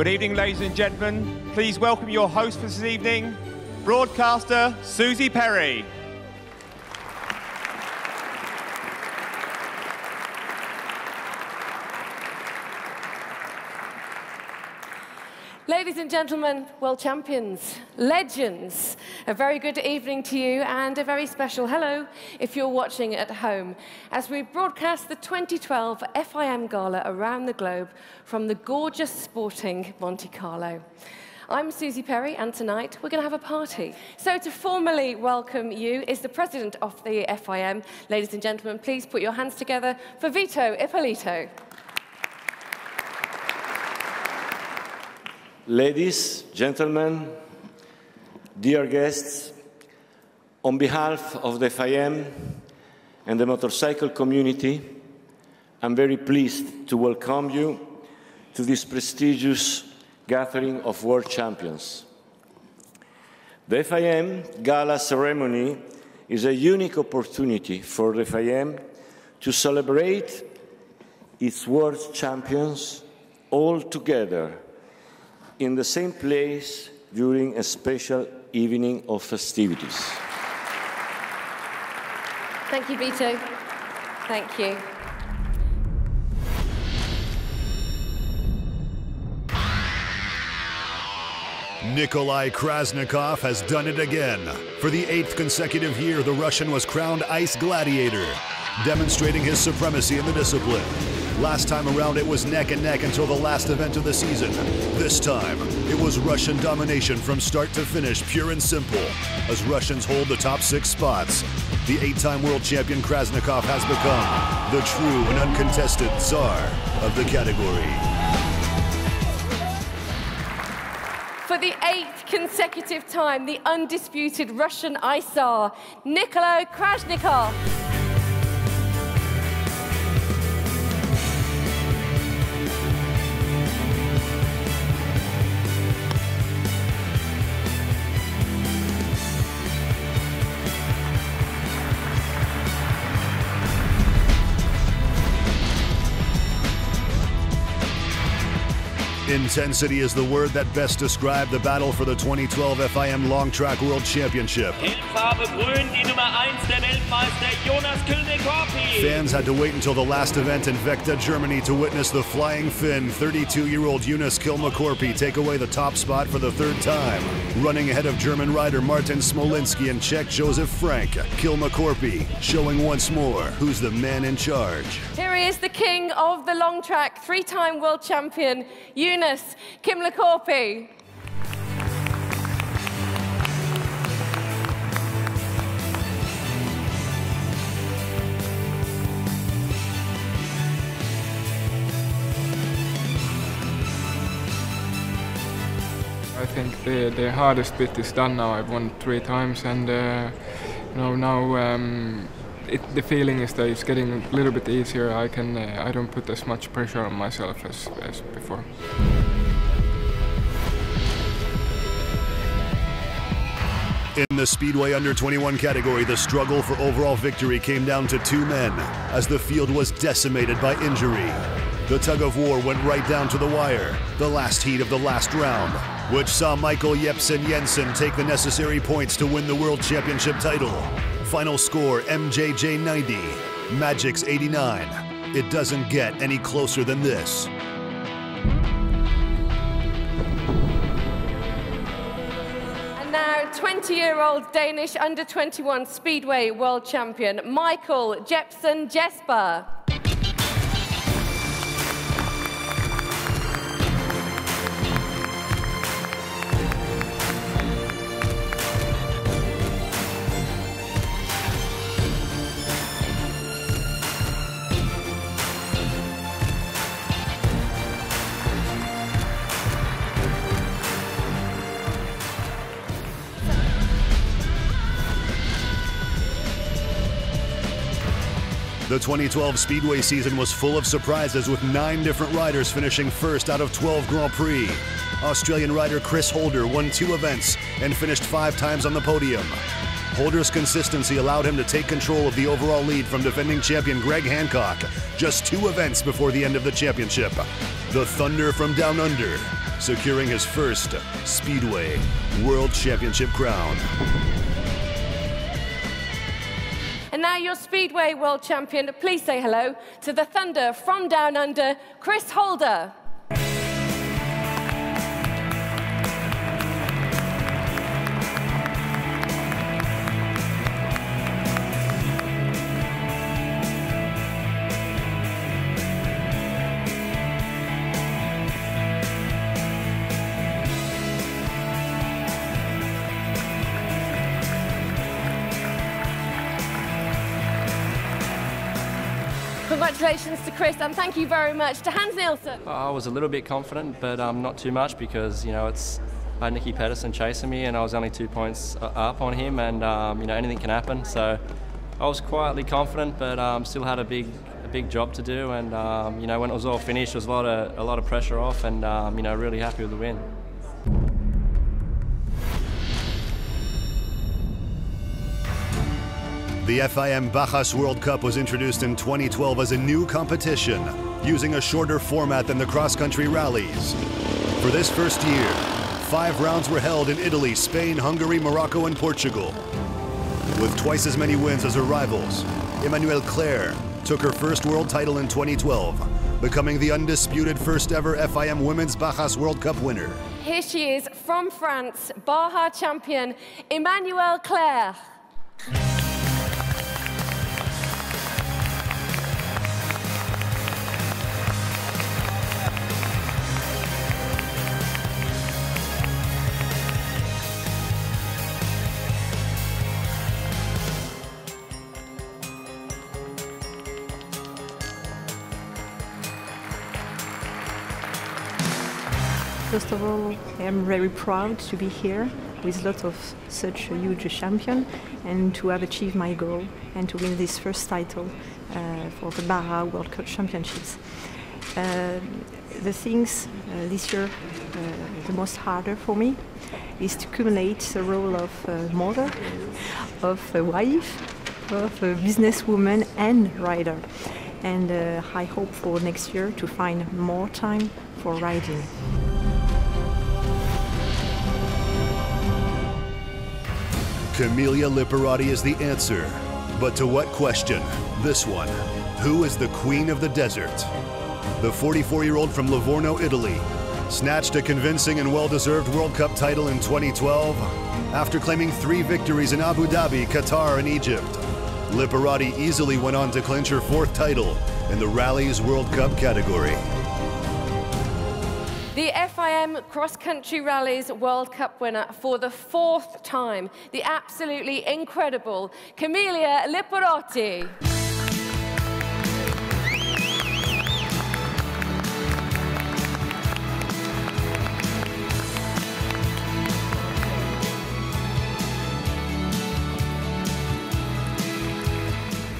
Good evening, ladies and gentlemen. Please welcome your host for this evening, broadcaster Suzi Perry. Ladies and gentlemen, world champions, legends, a very good evening to you and a very special hello if you're watching at home as we broadcast the 2012 FIM Gala around the globe from the gorgeous sporting Monte Carlo. I'm Suzi Perry, and tonight we're going to have a party. So to formally welcome you is the president of the FIM. Ladies and gentlemen, please put your hands together for Vito Ippolito. Ladies, gentlemen, dear guests, on behalf of the FIM and the motorcycle community, I'm very pleased to welcome you to this prestigious gathering of world champions. The FIM Gala ceremony is a unique opportunity for the FIM to celebrate its world champions all together in the same place during a special evening of festivities. Thank you, Vito. Thank you. Nikolai Krasnikov has done it again. For the 8th consecutive year, the Russian was crowned Ice Gladiator, demonstrating his supremacy in the discipline. Last time around, it was neck and neck until the last event of the season. This time, it was Russian domination from start to finish, pure and simple, as Russians hold the top 6 spots. The 8-time world champion Krasnikov has become the true and uncontested czar of the category. For the 8th consecutive time, the undisputed Russian ice czar, Nikolai Krasnikov. Intensity is the word that best described the battle for the 2012 FIM Long Track World Championship. Fans had to wait until the last event in Vechta, Germany to witness the flying Finn 32-year-old Jonas Kilmakorpi take away the top spot for the 3rd time. Running ahead of German rider Martin Smolinski and Czech Josef Frank, Kilmakorpi showing once more who's the man in charge. Here he is, the king of the long track, 3-time world champion, Jonas Kilmakorpi. I think the hardest bit is done now. I've won 3 times, and the feeling is that it's getting a little bit easier. I don't put as much pressure on myself as before. In the Speedway Under-21 category, the struggle for overall victory came down to 2 men, as the field was decimated by injury. The tug-of-war went right down to the wire, the last heat of the last round, which saw Michael Jepsen Jensen take the necessary points to win the World Championship title. Final score, MJJ 90, Magic's 89. It doesn't get any closer than this. And now, 20-year-old Danish under-21 Speedway world champion, Michael Jepsen Jesper. The 2012 Speedway season was full of surprises, with 9 different riders finishing first out of 12 Grand Prix. Australian rider Chris Holder won 2 events and finished 5 times on the podium. Holder's consistency allowed him to take control of the overall lead from defending champion Greg Hancock just 2 events before the end of the championship. The Thunder from Down Under, securing his first Speedway World Championship crown. And now your Speedway World Champion, please say hello to the Thunder from Down Under, Chris Holder. Congratulations to Chris, and thank you very much to Hans Nielsen. I was a little bit confident, but not too much because, you know, I had Nicky Pedersen chasing me and I was only 2 points up on him, and, you know, anything can happen. So I was quietly confident, but still had a big job to do. And, you know, when it was all finished, there was a lot of pressure off, and, you know, really happy with the win. The FIM Bajas World Cup was introduced in 2012 as a new competition, using a shorter format than the cross-country rallies. For this first year, 5 rounds were held in Italy, Spain, Hungary, Morocco, and Portugal. With twice as many wins as her rivals, Emmanuelle Claire took her first world title in 2012, becoming the undisputed first ever FIM Women's Bajas World Cup winner. Here she is from France, Baja champion, Emmanuelle Claire. First of all, I am very proud to be here with lots of such a huge champion and to have achieved my goal and to win this first title for the Baja World Cup Championships. The things this year the most harder for me is to accumulate the role of mother, of a wife, of a businesswoman and rider. And I hope for next year to find more time for riding. Camelia Liparotti is the answer. But to what question? This one. Who is the queen of the desert? The 44-year-old from Livorno, Italy, snatched a convincing and well-deserved World Cup title in 2012 after claiming 3 victories in Abu Dhabi, Qatar, and Egypt. Liparotti easily went on to clinch her 4th title in the Rally's World Cup category. The FIM Cross Country Rallies World Cup winner for the 4th time, the absolutely incredible Camelia Liparotti.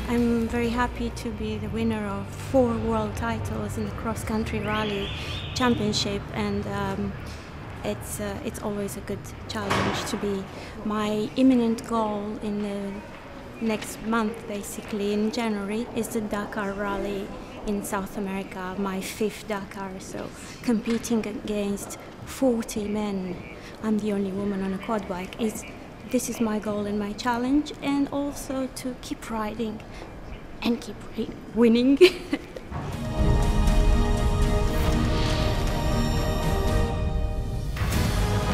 I'm very happy to be the winner of 4 world titles in the cross-country rally championship, and it's always a good challenge to be. My imminent goal in the next month, basically in January, is the Dakar Rally in South America, my 5th Dakar, so competing against 40 men. I'm the only woman on a quad bike. This is my goal and my challenge, and also to keep riding and keep winning.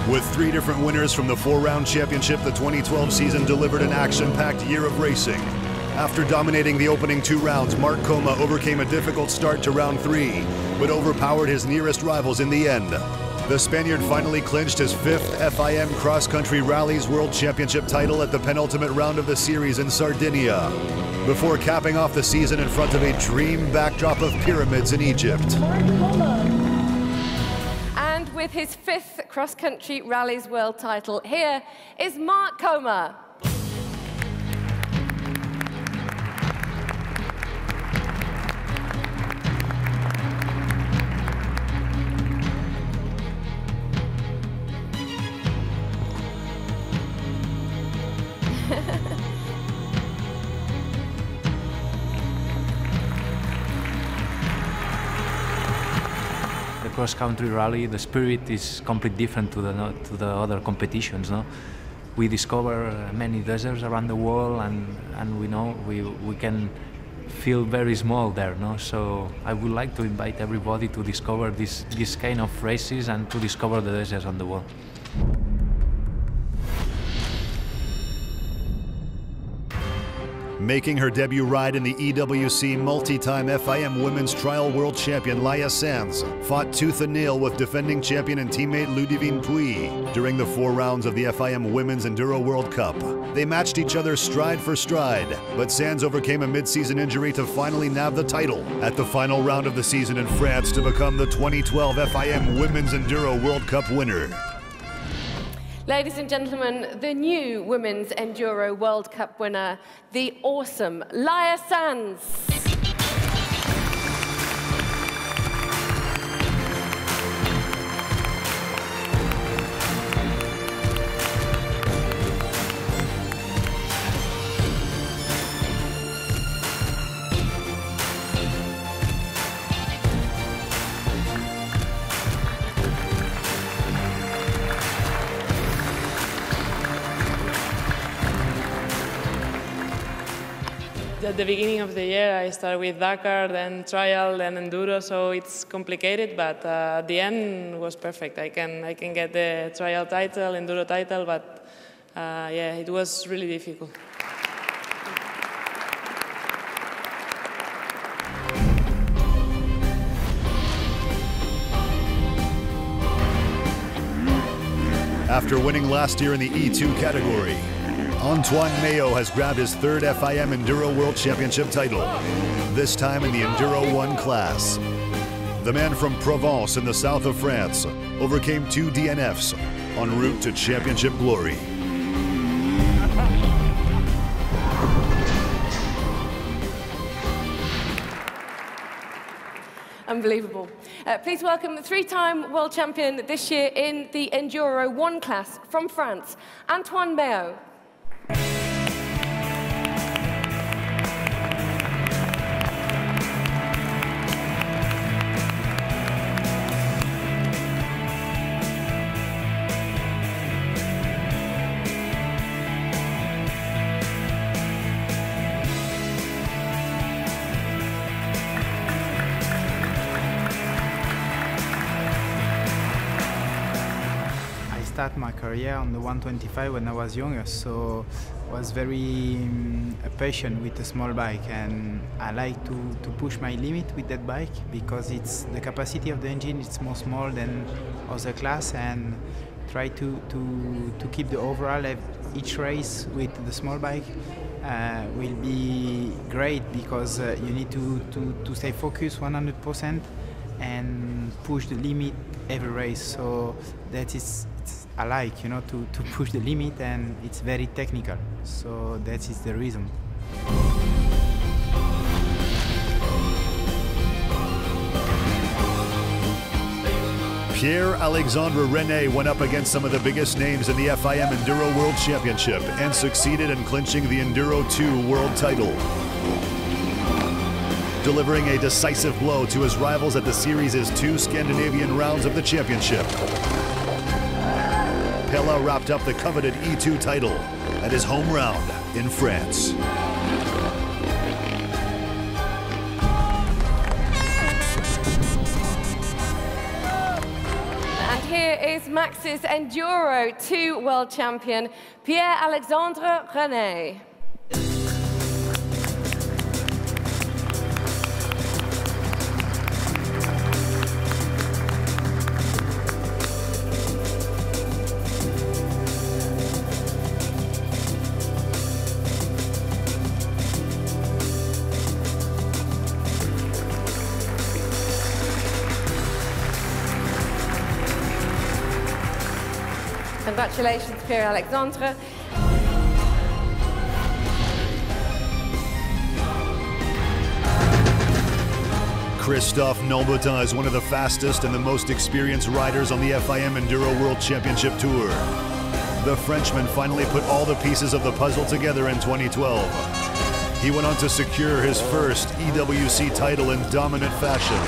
With 3 different winners from the 4-round championship, the 2012 season delivered an action-packed year of racing. After dominating the opening 2 rounds, Marc Coma overcame a difficult start to round 3, but overpowered his nearest rivals in the end. The Spaniard finally clinched his 5th FIM Cross Country Rallies World Championship title at the penultimate round of the series in Sardinia, before capping off the season in front of a dream backdrop of pyramids in Egypt. And with his 5th Cross Country Rallies World title, here is Marc Coma. The cross-country rally, the spirit is completely different to the other competitions. No? We discover many deserts around the world, and we know we can feel very small there. No? So I would like to invite everybody to discover this kind of races and to discover the deserts on the world. Making her debut ride in the EWC, multi-time FIM Women's Trial World Champion Laia Sanz fought tooth and nail with defending champion and teammate Ludivine Puy during the 4 rounds of the FIM Women's Enduro World Cup. They matched each other stride for stride, but Sanz overcame a mid-season injury to finally nab the title at the final round of the season in France to become the 2012 FIM Women's Enduro World Cup winner. Ladies and gentlemen, the new Women's Enduro World Cup winner, the awesome Laia Sanz. At the beginning of the year, I started with Dakar, then trial, then enduro, so it's complicated, but the end was perfect. I can get the trial title, enduro title, but yeah, it was really difficult. After winning last year in the E2 category, Antoine Mayo has grabbed his 3rd FIM Enduro World Championship title, this time in the Enduro 1 class. The man from Provence in the south of France overcame 2 DNFs en route to championship glory. Unbelievable. Please welcome the 3-time world champion this year in the Enduro 1 class from France, Antoine Mayo. I started my career on the 125 when I was younger, so was very patient with a small bike, and I like to push my limit with that bike because it's the capacity of the engine is more small than other class, and try to keep the overall each race with the small bike will be great because you need to stay focused 100% and push the limit every race. So that is I like, to push the limit, and it's very technical. So that is the reason. Pierre-Alexandre René went up against some of the biggest names in the FIM Enduro World Championship and succeeded in clinching the Enduro 2 world title, delivering a decisive blow to his rivals at the series' 2 Scandinavian rounds of the championship. Pella wrapped up the coveted E2 title at his home round in France. And here is Max's Enduro 2 world champion, Pierre-Alexandre René. Congratulations, Pierre-Alexandre. Christophe Nolbutin is one of the fastest and the most experienced riders on the FIM Enduro World Championship Tour. The Frenchman finally put all the pieces of the puzzle together in 2012. He went on to secure his first EWC title in dominant fashion.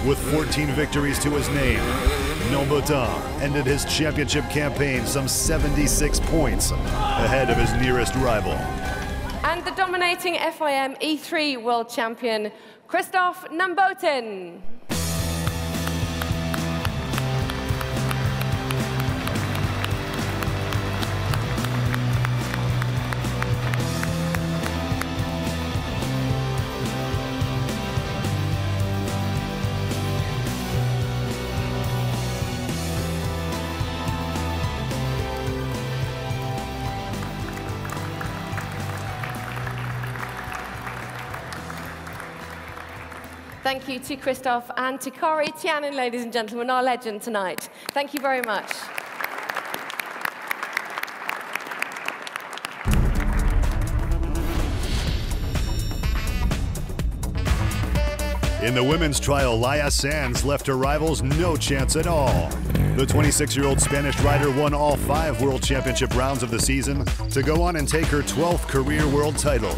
With 14 victories to his name, Nombutin ended his championship campaign some 76 points ahead of his nearest rival. And the dominating FIM E3 world champion, Christophe Nombutin. Thank you to Christophe and to Kari Tianen, ladies and gentlemen, our legend tonight. Thank you very much. In the women's trial, Laia Sanz left her rivals no chance at all. The 26-year-old Spanish rider won all 5 World Championship rounds of the season to go on and take her 12th career world title.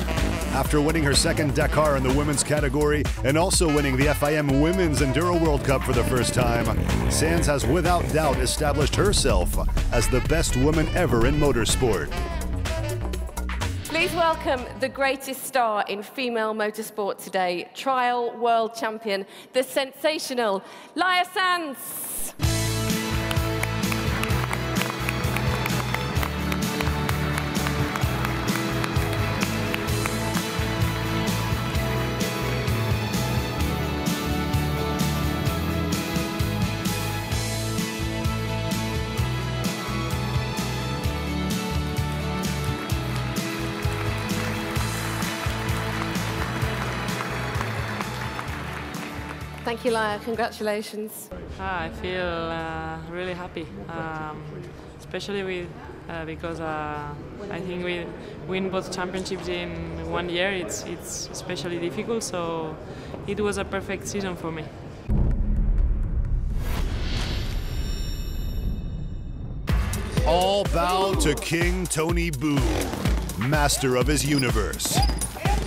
After winning her 2nd Dakar in the women's category and also winning the FIM Women's Enduro World Cup for the first time, Sanz has without doubt established herself as the best woman ever in motorsport. Please welcome the greatest star in female motorsport today, trial world champion, the sensational Laia Sanz. Thank you, Laia. Congratulations. I feel really happy, especially because I think we win both championships in 1 year. It's especially difficult, so it was a perfect season for me. All bow to King Tony Boo, master of his universe.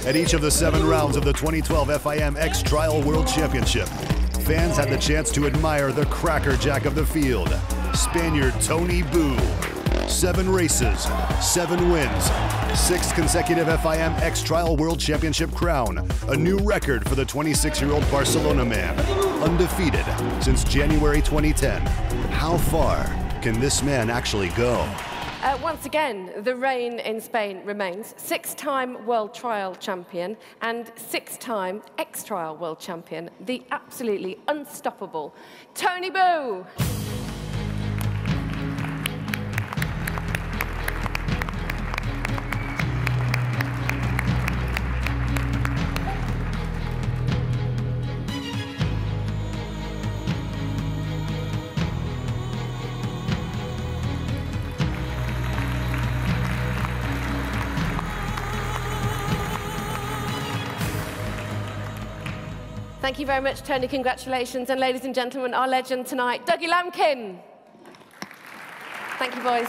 At each of the 7 rounds of the 2012 FIM X Trial World Championship, fans had the chance to admire the crackerjack of the field, Spaniard Tony Boo. 7 races, 7 wins, 6th consecutive FIM X Trial World Championship crown, a new record for the 26-year-old Barcelona man, undefeated since January 2010. How far can this man actually go? Once again, the reign in Spain remains. 6-time world trial champion and 6-time X-Trial world champion, the absolutely unstoppable Tony Boo. Thank you very much, Tony. Congratulations. And ladies and gentlemen, our legend tonight, Dougie Lampkin. Thank you, boys.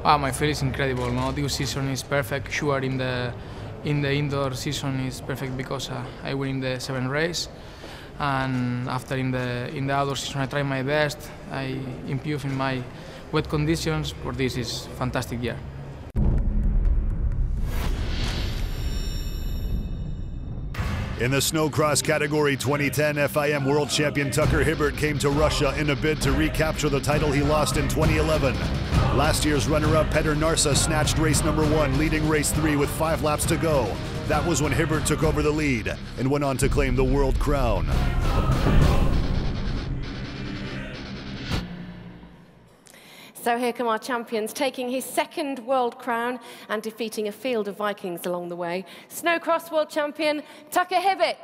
Wow, my feel is incredible. No, this season is perfect. Sure, in the indoor season is perfect because I win in the 7th race, and after in the outdoor season I try my best. I improve in my wet conditions. For this is fantastic year. In the snowcross category, 2010 FIM world champion Tucker Hibbert came to Russia in a bid to recapture the title he lost in 2011. Last year's runner-up Petr Narsa snatched race number 1, leading race 3 with 5 laps to go. That was when Hibbert took over the lead and went on to claim the world crown. So here come our champions, taking his 2nd world crown and defeating a field of Vikings along the way. Snowcross world champion, Tucker Hibbert.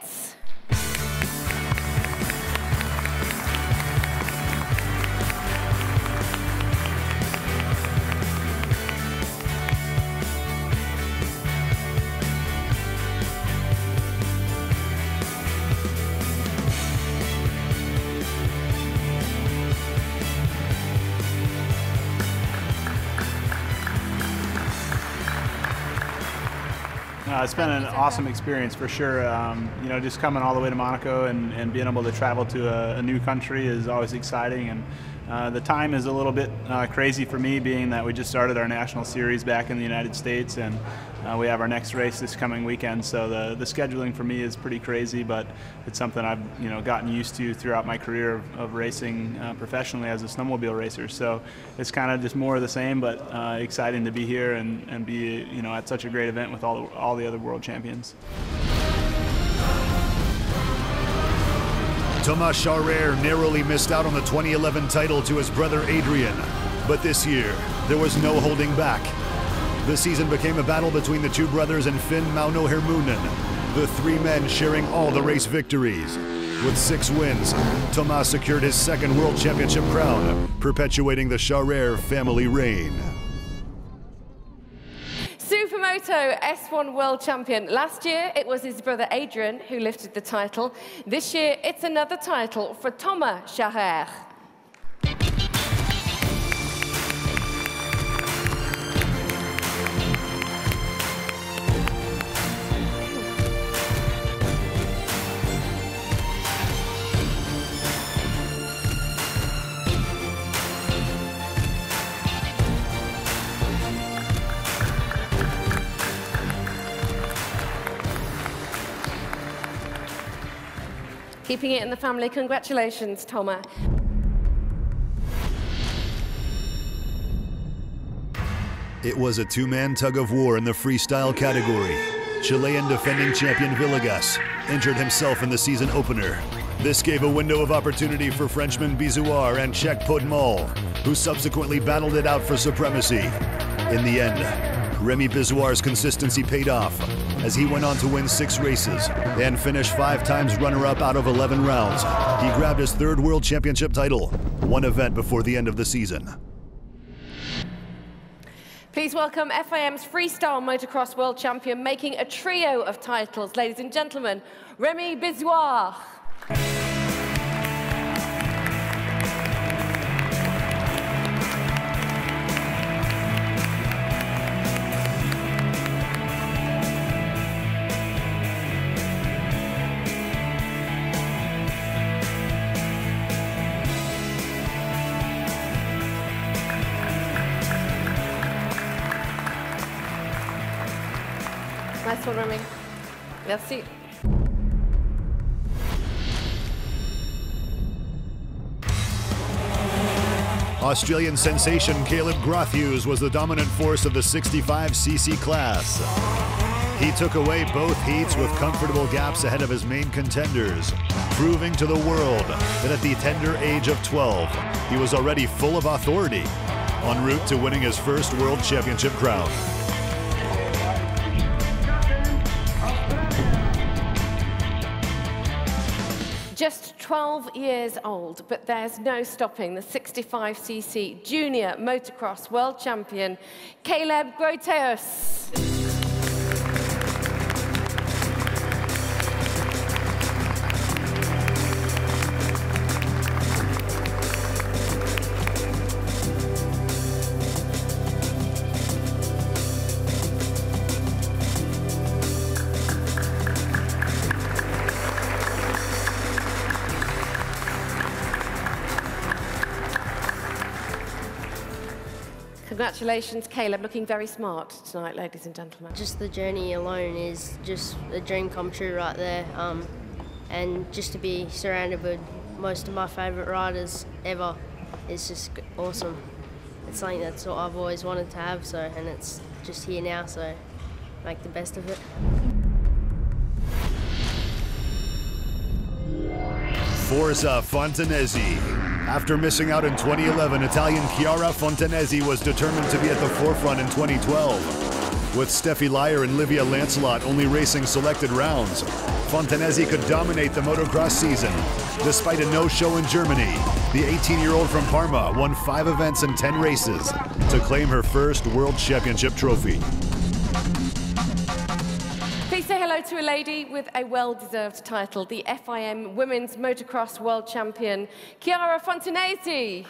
It's been an awesome experience for sure. You know, just coming all the way to Monaco and being able to travel to a new country is always exciting. And the time is a little bit crazy for me, being that we just started our national series back in the United States, and we have our next race this coming weekend. So the scheduling for me is pretty crazy, but it's something I've gotten used to throughout my career of racing professionally as a snowmobile racer. So it's kind of just more of the same, but exciting to be here and be at such a great event with all the other world champions. Thomas Charrer narrowly missed out on the 2011 title to his brother Adrian, but this year there was no holding back. The season became a battle between the two brothers and Finn-Mauno Hermunen, the three men sharing all the race victories. With 6 wins, Thomas secured his second World Championship crown, perpetuating the Charrer family reign. Supermoto S1 World Champion. Last year, it was his brother Adrian who lifted the title. This year, it's another title for Thomas Charrer. Keeping it in the family. Congratulations, Thomas. It was a two-man tug-of-war in the freestyle category. Chilean defending champion Villegas injured himself in the season opener. This gave a window of opportunity for Frenchman Bizouard and Czech Podmol, who subsequently battled it out for supremacy. In the end, Remy Bizouard's consistency paid off as he went on to win 6 races and finish 5 times runner-up out of 11 rounds. He grabbed his 3rd World Championship title, 1 event before the end of the season. Please welcome FIM's Freestyle Motocross World Champion, making a trio of titles. Ladies and gentlemen, Remy Bizouard. Nice one, Remy. Merci. Australian sensation Caleb Grothhughes was the dominant force of the 65cc class. He took away both heats with comfortable gaps ahead of his main contenders, proving to the world that at the tender age of 12, he was already full of authority, en route to winning his first World Championship crown. Just 12 years old, but there's no stopping the 65cc junior motocross world champion, Caleb Grothhughes. Congratulations, Caleb. Looking very smart tonight, ladies and gentlemen. Just the journey alone is just a dream come true right there. And just to be surrounded with most of my favourite riders ever is just awesome. It's something that's what I've always wanted to have, so, and it's just here now, so make the best of it. Forza Fontanesi. After missing out in 2011, Italian Chiara Fontanesi was determined to be at the forefront in 2012. With Steffi Lyer and Livia Lancelot only racing selected rounds, Fontanesi could dominate the motocross season. Despite a no-show in Germany, the 18-year-old from Parma won 5 events and 10 races to claim her first World Championship trophy. Please say hello to a lady with a well-deserved title, the FIM Women's Motocross World Champion, Chiara Fontanesi.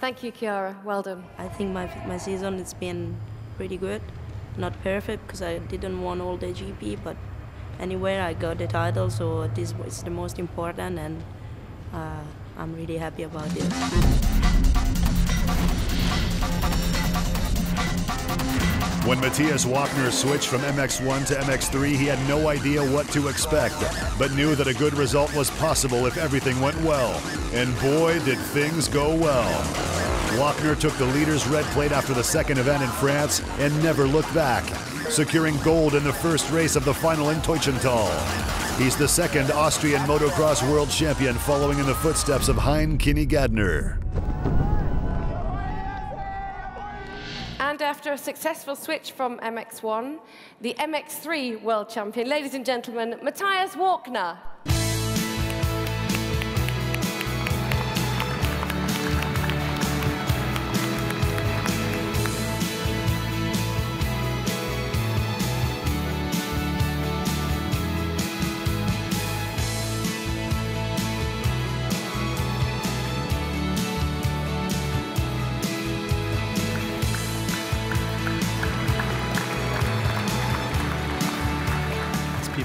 Thank you, Chiara. Well done. I think my season has been pretty good. Not perfect because I didn't win all the GP, but anyway, I got the title, so this is the most important, and I'm really happy about it. When Matthias Wagner switched from MX1 to MX3, he had no idea what to expect, but knew that a good result was possible if everything went well. And boy, did things go well. Wagner took the leader's red plate after the second event in France and never looked back, securing gold in the first race of the final in Teutschenthal. He's the second Austrian motocross world champion, following in the footsteps of Hein Kinney-Gardner. And after a successful switch from MX1, the MX3 world champion, ladies and gentlemen, Matthias Wagner.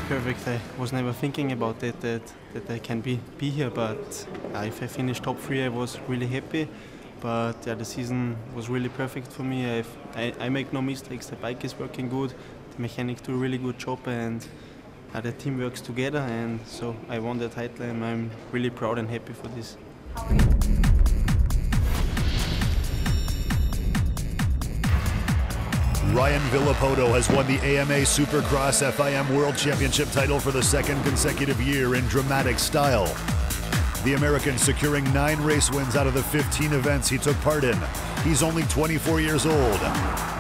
Perfect. I was never thinking about that I can be here, but if I finished top 3, I was really happy. But yeah, the season was really perfect for me. I make no mistakes. The bike is working good. The mechanics do a really good job, and the team works together. And so I won the title, and I'm really proud and happy for this. Ryan Villapoto has won the AMA Supercross FIM World Championship title for the second consecutive year in dramatic style. The American securing 9 race wins out of the 15 events he took part in. He's only 24 years old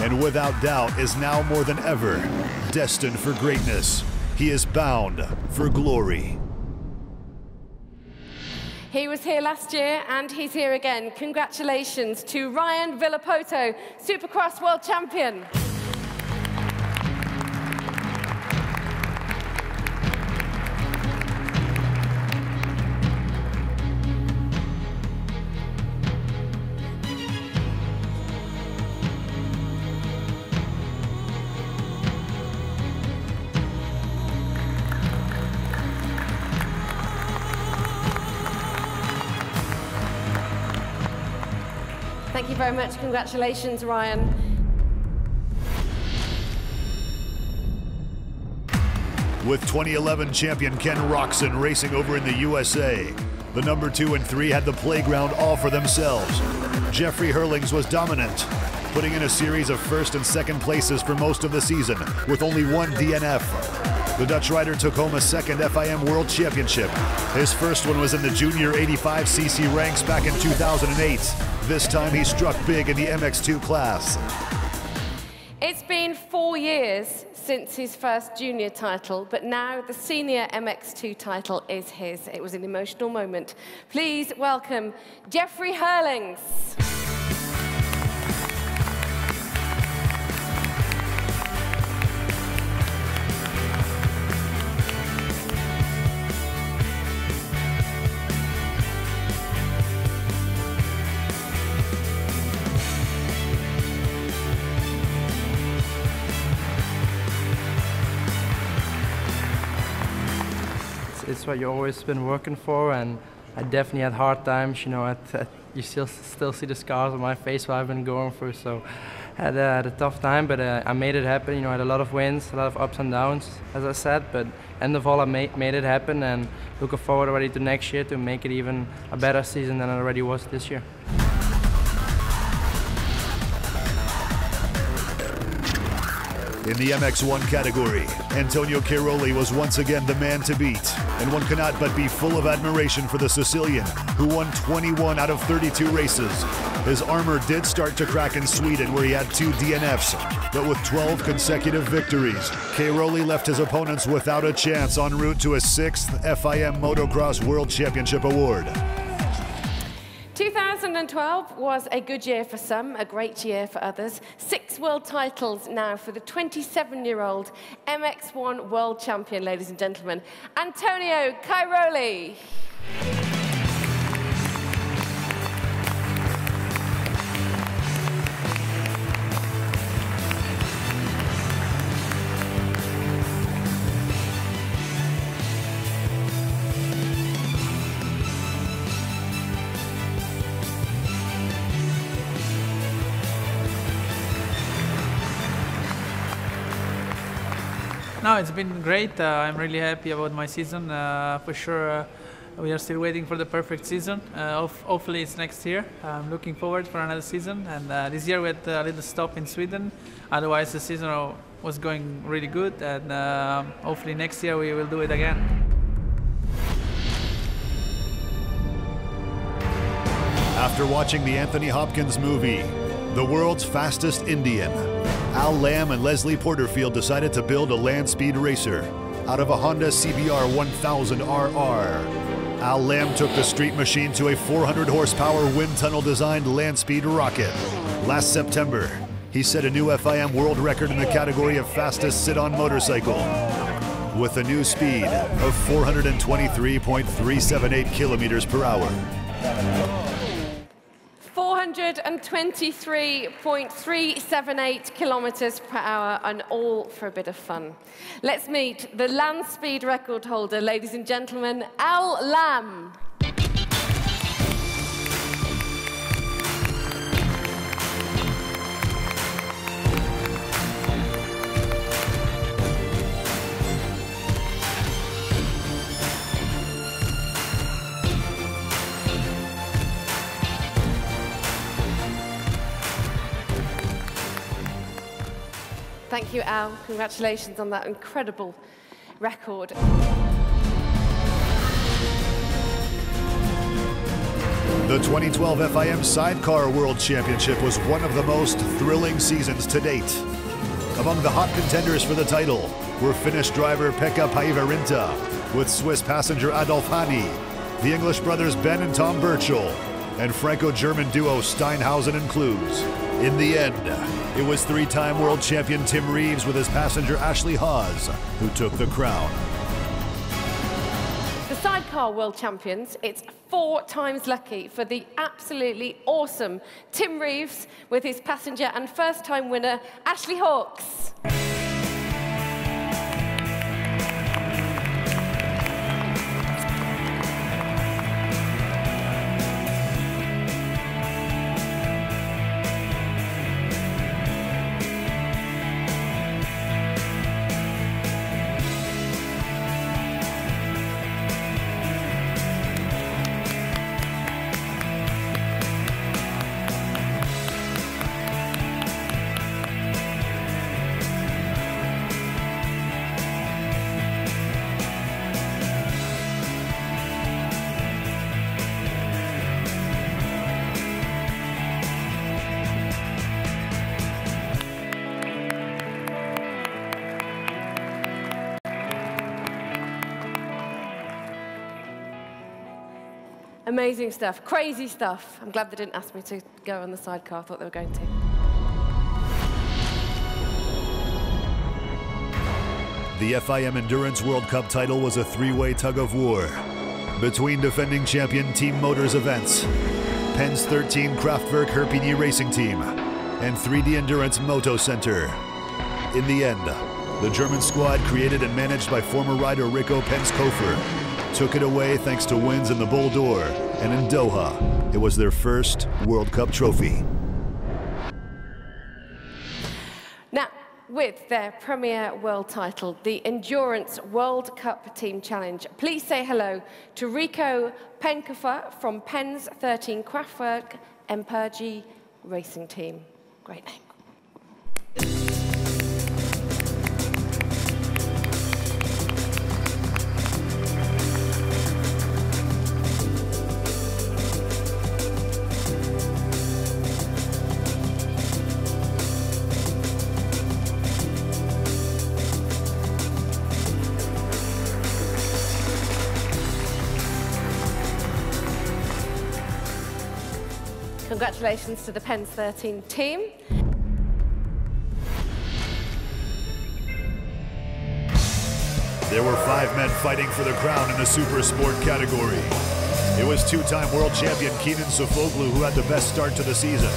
and without doubt is now more than ever destined for greatness. He is bound for glory. He was here last year and he's here again. Congratulations to Ryan Villapoto, Supercross world champion. Thank you very much. Congratulations, Ryan. With 2011 champion Ken Roczen racing over in the USA, the number 2 and 3 had the playground all for themselves. Jeffrey Hurlings was dominant, putting in a series of first and second places for most of the season, with only 1 DNF. The Dutch rider took home a second FIM World Championship. His first one was in the junior 85cc ranks back in 2008. This time he struck big in the MX2 class. It's been 4 years since his first junior title, but now the senior MX2 title is his. It was an emotional moment. Please welcome Jeffrey Hurlings. It's what you've always been working for, and I definitely had hard times. You know, you still see the scars on my face what I've been going through. So I had a tough time, but I made it happen. You know, I had a lot of wins, a lot of ups and downs, as I said. But end of all, I made it happen, and looking forward already to next year to make it even a better season than it already was this year. In the MX1 category, Antonio Cairoli was once again the man to beat, and one cannot but be full of admiration for the Sicilian, who won 21 out of 32 races. His armor did start to crack in Sweden, where he had 2 DNFs, but with 12 consecutive victories, Cairoli left his opponents without a chance en route to a 6th FIM Motocross World Championship award. 2012 was a good year for some, a great year for others. 6 world titles now for the 27-year-old MX1 world champion, ladies and gentlemen, Antonio Cairoli. it's been great. I'm really happy about my season. For sure, we are still waiting for the perfect season. Hopefully it's next year. I'm looking forward for another season. And this year we had a little stop in Sweden. Otherwise the season was going really good. And hopefully next year we will do it again. After watching the Anthony Hopkins movie, The World's Fastest Indian, Al Lamb and Leslie Porterfield decided to build a land speed racer out of a Honda CBR 1000RR. Al Lamb took the street machine to a 400 horsepower wind tunnel designed land speed rocket. Last September, he set a new FIM world record in the category of fastest sit-on motorcycle with a new speed of 423.378 kilometers per hour. 423.378 kilometers per hour, and all for a bit of fun. Let's meet the land speed record holder, ladies and gentlemen, Al Lamb. Thank you, Al. Congratulations on that incredible record. The 2012 FIM Sidecar World Championship was one of the most thrilling seasons to date. Among the hot contenders for the title were Finnish driver Pekka Päivärinta with Swiss passenger Adolf Hani, the English brothers Ben and Tom Birchall, and Franco-German duo Steinhausen and Clues. In the end, it was three-time world champion Tim Reeves with his passenger Ashley Hawes who took the crown. The Sidecar World Champions, it's 4 times lucky for the absolutely awesome Tim Reeves with his passenger and first-time winner Ashley Hawes. Amazing stuff, crazy stuff. I'm glad they didn't ask me to go on the sidecar. I thought they were going to. The FIM Endurance World Cup title was a three-way tug-of-war between defending champion Team Motors Events, Penn's 13 Kraftwerk Herpini Racing Team, and 3D Endurance Moto Center. In the end, the German squad, created and managed by former rider Rico Penskofer, took it away thanks to wins in the Bull D'Or, and in Doha, it was their first World Cup trophy. Now, with their premier world title, the Endurance World Cup Team Challenge, please say hello to Rico Penskofer from Penn's 13 Kraftwerk Herpini Racing Team. Great name. Congratulations to the Penn's 13 team. There were 5 men fighting for the crown in the super sport category. It was 2-time world champion Kenan Sofuoglu who had the best start to the season,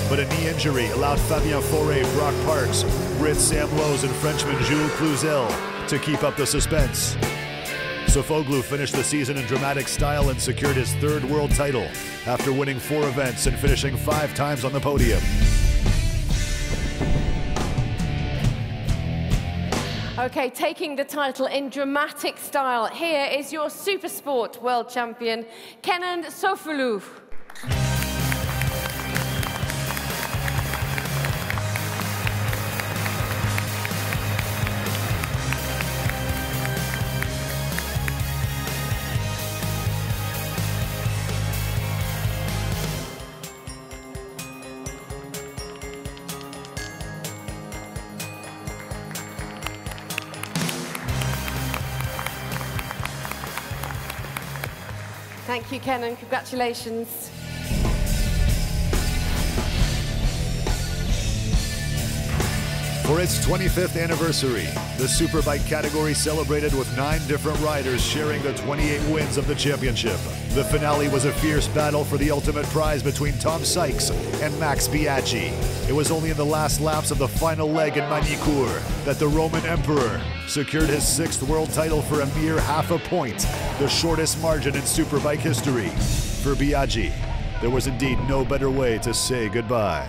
but a knee injury allowed Fabien Fauré, Brock Parks, Brit Sam Lowes, and Frenchman Jules Cluzel to keep up the suspense. Sofuoglu finished the season in dramatic style and secured his 3rd world title after winning 4 events and finishing 5 times on the podium. Okay, taking the title in dramatic style, here is your Supersport World Champion, Kenan Sofuolu. Thank you, Kenan. Congratulations. For its 25th anniversary, the Superbike category celebrated with 9 different riders sharing the 28 wins of the championship. The finale was a fierce battle for the ultimate prize between Tom Sykes and Max Biaggi. It was only in the last laps of the final leg in Magny-Cours that the Roman Emperor secured his 6th world title for a mere half a point, the shortest margin in Superbike history. For Biaggi, there was indeed no better way to say goodbye.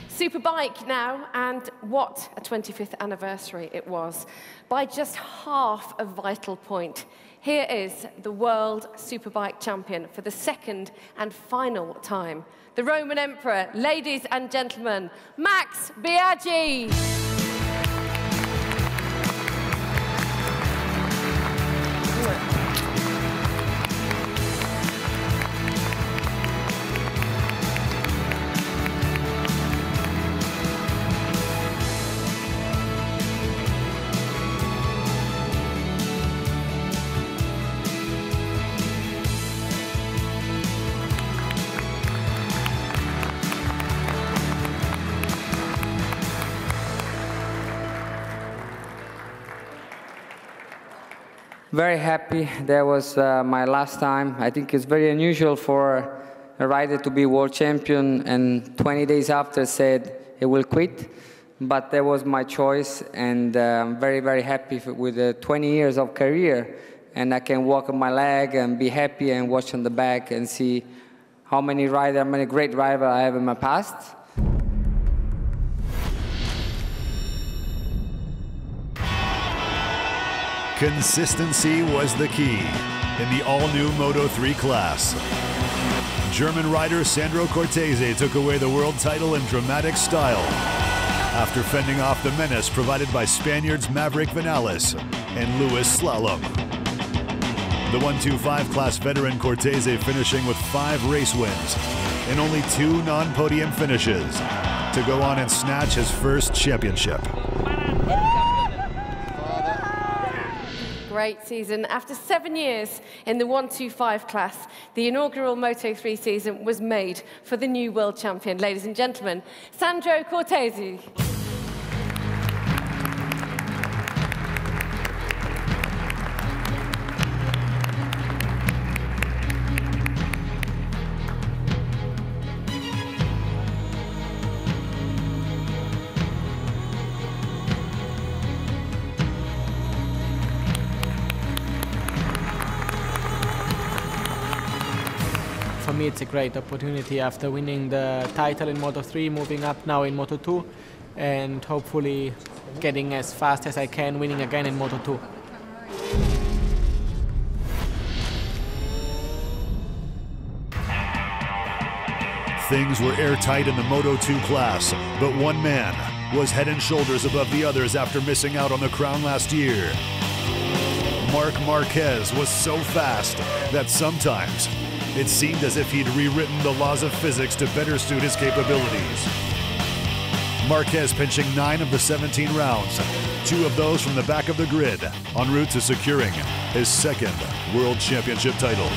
Superbike now, and what a 25th anniversary it was. By just half a vital point, here is the World Superbike Champion for the 2nd and final time. The Roman Emperor, ladies and gentlemen, Max Biaggi. Very happy. That was my last time. I think it's very unusual for a rider to be world champion and 20 days after said he will quit. But that was my choice, and I'm very, very happy with the 20 years of career. And I can walk on my leg and be happy and watch on the back and see how many great riders I have in my past. Consistency was the key in the all-new Moto3 class. German rider Sandro Cortese took away the world title in dramatic style after fending off the menace provided by Spaniards Maverick Vinales and Lewis Slalom. The 125 class veteran Cortese finishing with 5 race wins and only 2 non-podium finishes to go on and snatch his first championship. Great season. After 7 years in the 125 class, the inaugural Moto3 season was made for the new world champion. Ladies and gentlemen, Sandro Cortese. For me, it's a great opportunity after winning the title in Moto3, moving up now in Moto2, and hopefully getting as fast as I can, winning again in Moto2. Things were airtight in the Moto2 class, but one man was head and shoulders above the others after missing out on the crown last year. Marc Marquez was so fast that sometimes it seemed as if he'd rewritten the laws of physics to better suit his capabilities. Marquez pinching 9 of the 17 rounds, 2 of those from the back of the grid, en route to securing his 2nd World Championship title.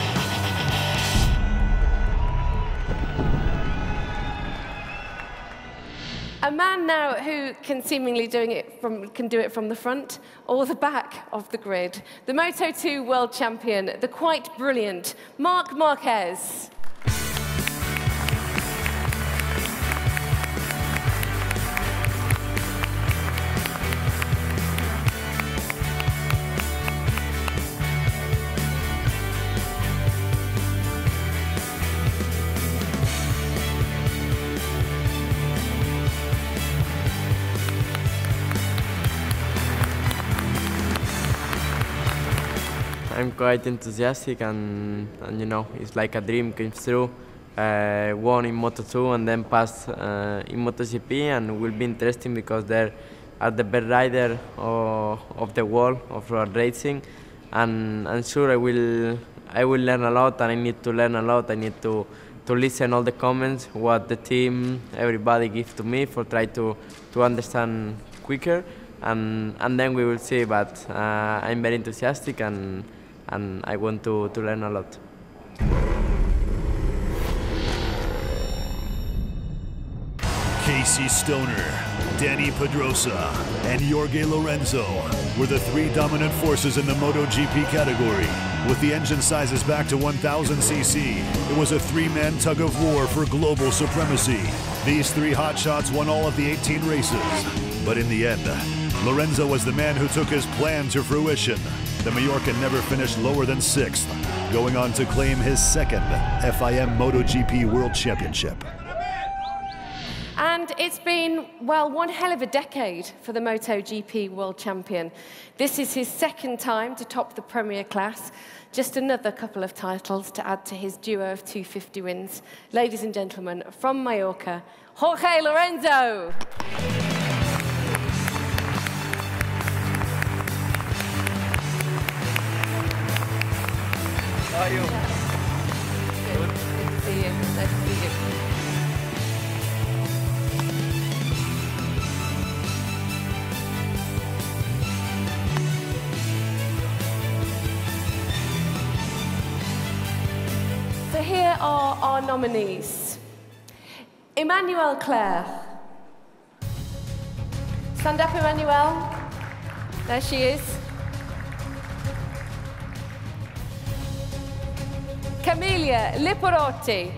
A man now who can seemingly do it from the front or the back of the grid. The Moto2 world champion, the quite brilliant Marc Marquez. I'm quite enthusiastic, and you know, it's like a dream came true. Won in Moto2 and then passed in MotoGP, and will be interesting because they're the best rider of the world of road racing, and I'm sure I will learn a lot, and I need to learn a lot. I need to listen all the comments, what the team, everybody gives to me, for try to understand quicker, and then we will see. But I'm very enthusiastic, and I want to learn a lot. Casey Stoner, Danny Pedrosa, and Jorge Lorenzo were the three dominant forces in the MotoGP category. With the engine sizes back to 1000cc, it was a three-man tug of war for global supremacy. These three hotshots won all of the 18 races. But in the end, Lorenzo was the man who took his plan to fruition. The Mallorcan never finished lower than 6th, going on to claim his second FIM MotoGP World Championship. And it's been, well, one hell of a decade for the MotoGP World Champion. This is his second time to top the Premier class. Just another couple of titles to add to his duo of 250 wins. Ladies and gentlemen, from Mallorca, Jorge Lorenzo. How are you? Good to see you. Nice to meet you. So here are our nominees. Emmanuelle Claire. Stand up, Emmanuelle. There she is. Camelia Liporotti.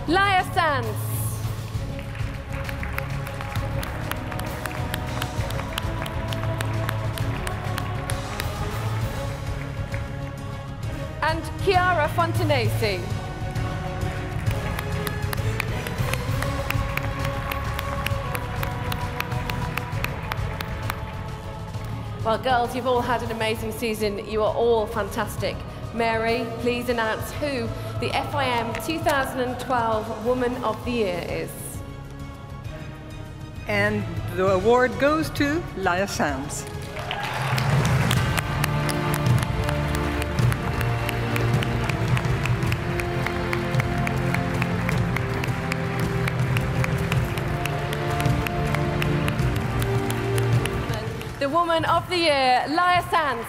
Laia Sanz. And Chiara Fontanesi. Well, girls, you've all had an amazing season. You are all fantastic. Mary, please announce who the FIM 2012 Woman of the Year is. And the award goes to Laia Sanz. The Woman of the Year, Laia Sanz.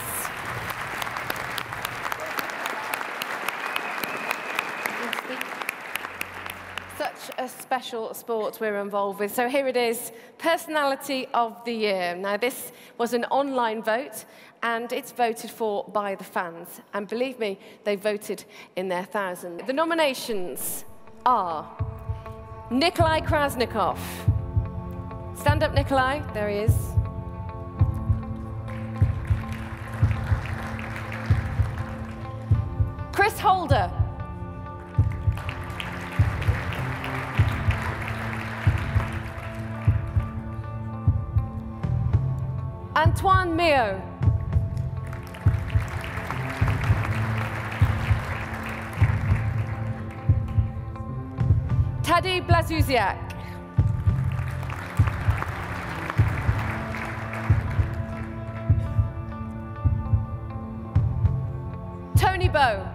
Such a special sport we're involved with. So here it is, Personality of the Year. Now this was an online vote, and it's voted for by the fans. And believe me, they voted in their thousands. The nominations are Nikolai Krasnikov. Stand up, Nikolai. There he is. Chris Holder. Antoine Mio. Tadej Blazusiak. Tony Bowe.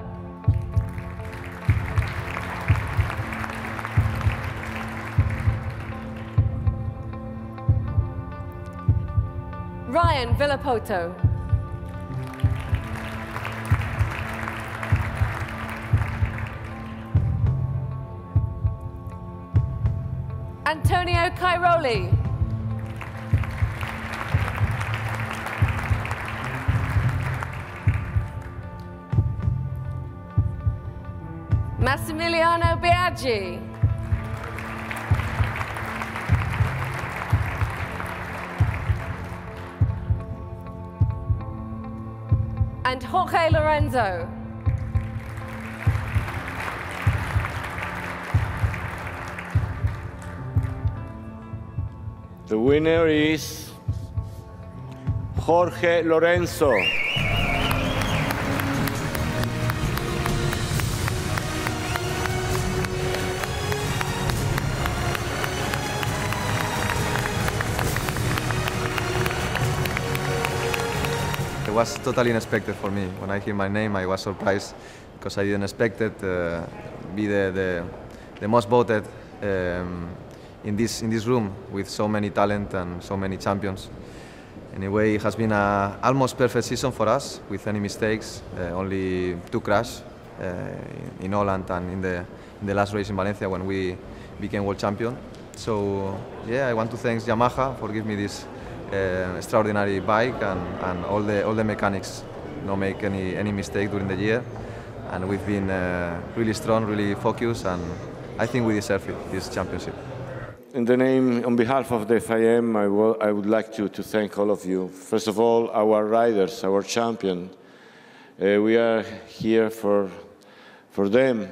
Ryan Villapoto. Antonio Cairoli. Massimiliano Biaggi. And Jorge Lorenzo. The winner is Jorge Lorenzo. It was totally unexpected for me. When I hear my name, I was surprised because I didn't expect it be the most voted in this room with so many talent and so many champions. Anyway, it has been an almost perfect season for us with any mistakes, only 2 crashes in Holland and in the last race in Valencia when we became world champion. So yeah, I want to thank Yamaha for giving me this extraordinary bike and all the mechanics not make any mistake during the year, and we've been really strong, really focused, and I think we deserve it, this championship. On behalf of the FIM, I would like to thank all of you. First of all, our riders, our champion. We are here for them,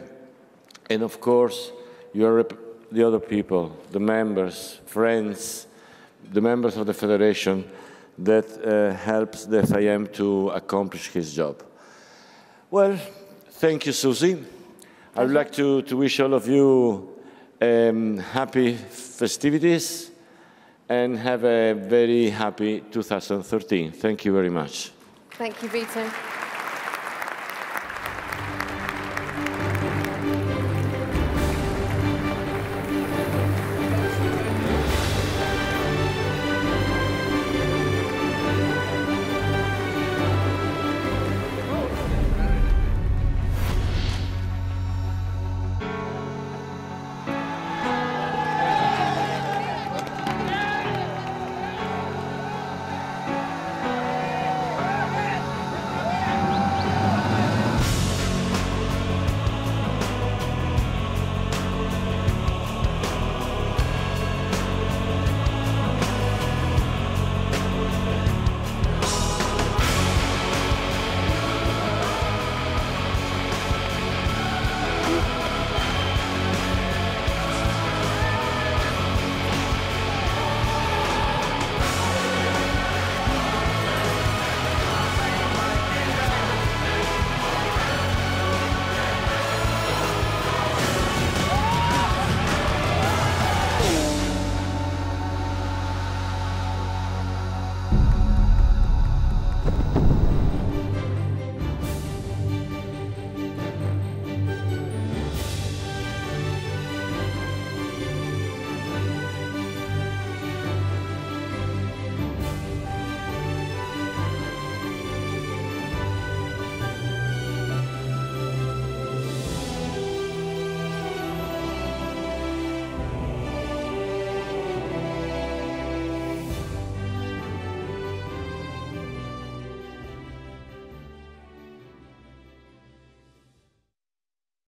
and of course, you are the other people, the members, friends, the members of the federation that helps the FIM to accomplish his job. Well, thank you, Suzi. I would like to wish all of you happy festivities and have a very happy 2013. Thank you very much. Thank you, Vito.